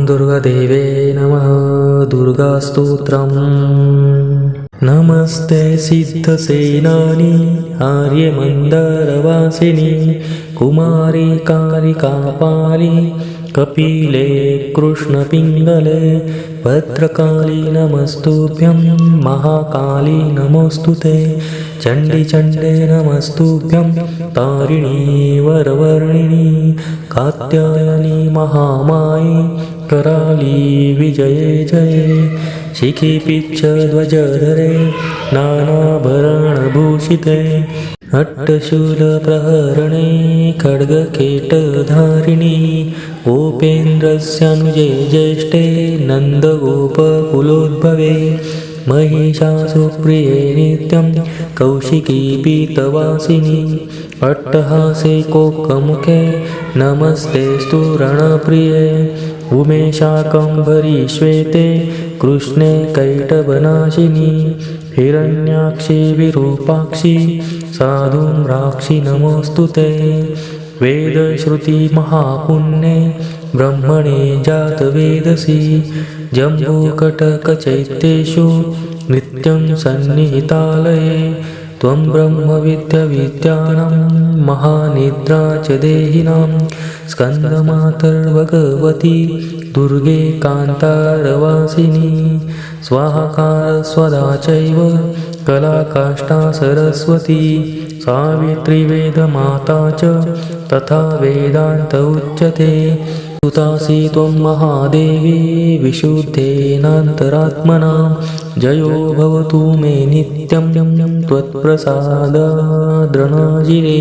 दुर्गादेवे नमः। दुर्गास्तोत्रम्। नमस्ते सिद्धसेनानी आर्यमन्दरवासिनी कुमारी कालिकापाली कपिले कृष्णपिङ्गले भद्रकाली नमस्तुभ्यं महाकाली नमोऽस्तुते चण्डी चण्डे नमस्तुभ्यं तारिणी वरवर्णिनी कात्यायनी महामायी कराली विजये जये शिखी पिच्छध्वजधरे नानाभरणभूषिते अट्टशूलप्रहरणे खड्गकेटधारिणी गोपेन्द्रस्यानुजे ज्येष्ठे नन्दगोपकुलोद्भवे महिषासुप्रिये नित्यं कौशिकी पीतवासिनी अट्टहासे कोकमुखे नमस्तेस्तु रणप्रिये उमेशाकम्भरी श्वेते कृष्णे कैटभनाशिनी हिरण्याक्षी विरूपाक्षी साधुम्राक्षि नमोऽस्तुते वेदश्रुतिमहापुण्ये ब्रह्मणे जातवेदसी जम्बूकटकचैत्येषु नित्यं सन्निहितालये त्वं ब्रह्मविद्याविद्यानां महानिद्रा च देहिनां स्कन्दमातर्भगवती दुर्गे कान्तारवासिनी स्वाहाकार स्वदा चैव कलाकाष्ठा सरस्वती सावित्री वेदमाता च तथा वेदान्त उच्यते सुतासि त्वं महादेवी विशुद्धेनान्तरात्मना जयो भवतु मे नित्यं त्वत्प्रसादादृणाजिरे।